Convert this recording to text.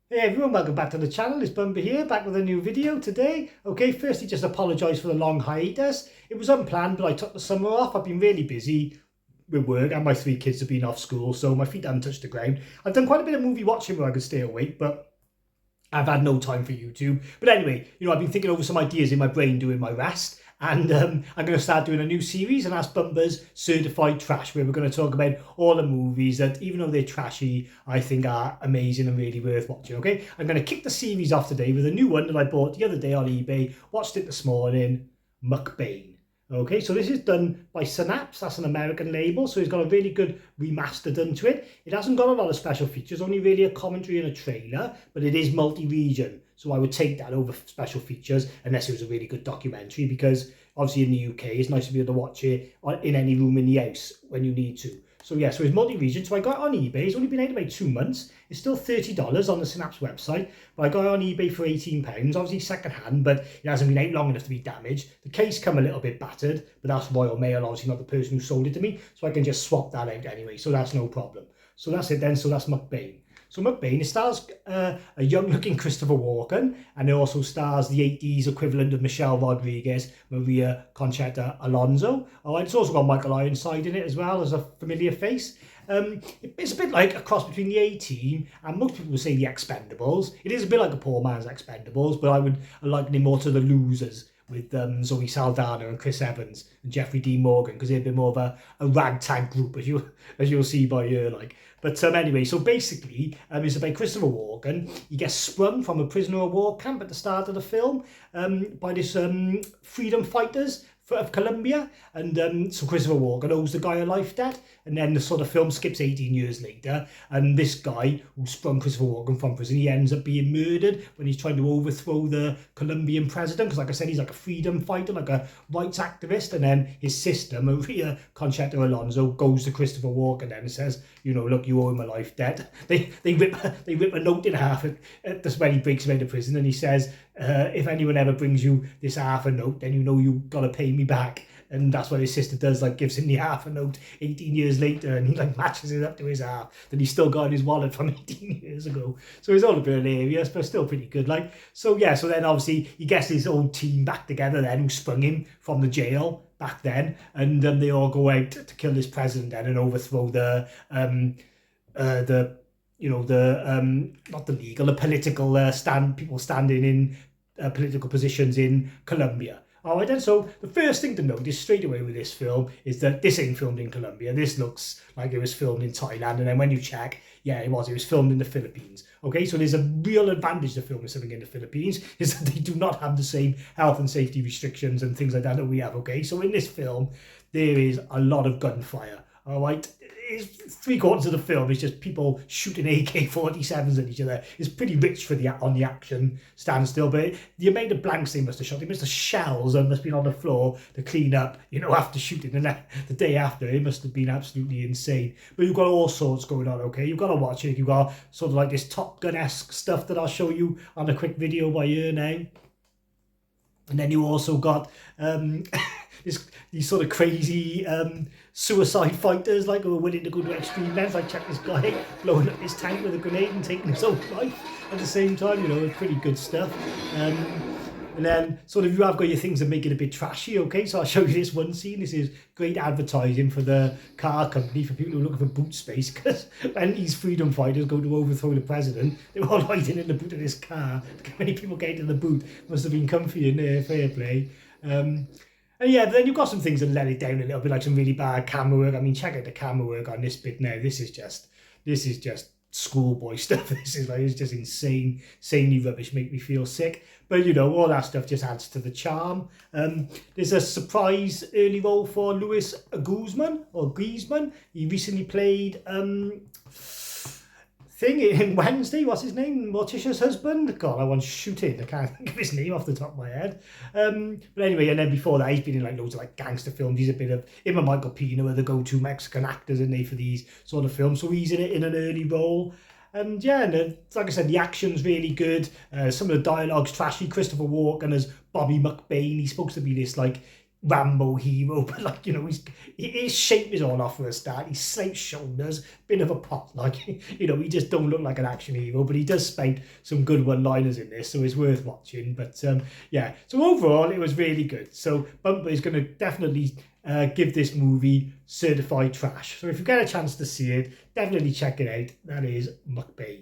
Hey everyone, welcome back to the channel. It's Bumba here, back with a new video today. Okay, firstly, just apologise for the long hiatus. It was unplanned, but I took the summer off. I've been really busy with work and my 3 kids have been off school, so my feet haven't touched the ground. I've done quite a bit of movie watching where I could stay awake, but I've had no time for YouTube. But anyway, I've been thinking over some ideas in my brain doing my rest. And I'm going to start doing a new series, and that's Bumba's Certified Trash, where we're going to talk about all the movies that, even though they're trashy, I think are amazing and really worth watching, okay? I'm going to kick the series off today with a new one that I bought the other day on eBay, watched it this morning, Mcbain. Okay, so this is done by Synapse. That's an American label, so it's got a really good remaster done to it. It hasn't got a lot of special features, only really a commentary and a trailer, but it is multi-region, so I would take that over special features unless it was a really good documentary, because obviously in the UK it's nice to be able to watch it in any room in the house when you need to. So yeah, so it's multi-region. So I got it on eBay. It's only been out about 2 months. It's still $30 on the Synapse website, but I got it on eBay for £18. Obviously second hand, but it hasn't been out long enough to be damaged. The case come a little bit battered, but that's Royal Mail, obviously not the person who sold it to me, so I can just swap that out anyway. So that's no problem. So that's it then. So that's Mcbain. So Mcbain, it stars a young-looking Christopher Walken, and it also stars the 80s equivalent of Michelle Rodriguez, mariaconchitaalonso. Oh, and it's also got Michael Ironside in it as well as a familiar face. It's a bit like a cross between the A-Team and most people would say the Expendables. It is a bit like a poor man's Expendables, but I would liken it more to the Losers, with Zoe Saldana and Chris Evans and Jeffrey D. Morgan, because they're a bit more of a ragtag group, as you'll see by here. But anyway, so basically, it's about Christopher Walken. He gets sprung from a prisoner of war camp at the start of the film by this freedom fighters of Colombia, and so Christopher Walken owes the guy a life debt, and then the sort of film skips 18 years later, and this guy who sprung Christopher Walken from prison, he ends up being murdered when he's trying to overthrow the Colombian president, because like I said, he's like a freedom fighter, like a rights activist, and then his sister, Maria Conchita Alonso, goes to Christopher Walken then and says, look, you owe him a life debt. They rip a note in half at this when he breaks him out of prison, and he says, if anyone ever brings you this half a note, then you've got to pay me back. And that's what his sister does, gives him the half a note 18 years later, and he matches it up to his half that he's still got in his wallet from 18 years ago. So it's all a bit hilarious, but still pretty good. So then obviously he gets his old team back together then, who sprung him from the jail back then, and they all go out to kill this president then and overthrow the not the legal, the political people standing in political positions in Colombia. All right then, so the first thing to notice straight away with this film is that this ain't filmed in Colombia. This looks like it was filmed in Thailand, and then when you check, yeah, it was filmed in the Philippines. Okay, so there's a real advantage to filming something in the Philippines, is that they do not have the same health and safety restrictions and things like that we have, okay? So in this film, there is a lot of gunfire, all right? It's 3/4 of the film is just people shooting AK-47s at each other. It's pretty rich for on the action standstill, but the amount of blanks they must have shot, they must have shells that must have been on the floor to clean up, after shooting, and the day after, it must have been absolutely insane. But you've got all sorts going on, okay? You've got to watch it. You've got sort of this Top Gun-esque stuff that I'll show you on a quick video by here now. And then you also got these sort of crazy suicide fighters, who are willing to go to extreme lengths. Check this guy blowing up his tank with a grenade and taking his own life at the same time. It's pretty good stuff. And then sort of you have got your things that make it a bit trashy, okay? So I'll show you this one scene. This is great advertising for the car company, for people who are looking for boot space, because when these freedom fighters go to overthrow the president, they were all hiding in the boot of this car. Look how many people get into the boot. Must have been comfy in there, fair play. And yeah, but then you've got some things that let it down a little bit, like some really bad camera work. I mean, check out the camera work on this bit now. This is just schoolboy stuff. It's just insanely rubbish, make me feel sick. But all that stuff just adds to the charm. There's a surprise early role for Luis Griezmann. He recently played in Wednesday, what's his name? Morticia's husband? God, I want to shoot it. I can't think of his name off the top of my head. But anyway, and then before that, he's been in loads of gangster films. He's a bit of him and Michael Pena are the go-to Mexican actors, isn't they, for these sort of films. So he's in it in an early role. And yeah, and like I said, the action's really good. Some of the dialogue's trashy. Christopher Walken as Bobby Mcbain. He's supposed to be this Rambo hero, but like, you know, his shape is all off for a start. He's slight shoulders, bit of a pop, like, you know, he just don't look like an action hero, but he does spout some good one-liners in this, so it's worth watching. But yeah, so overall it was really good. So Bumper is going to definitely give this movie certified trash. So if you get a chance to see it, definitely check it out. That is Mcbain.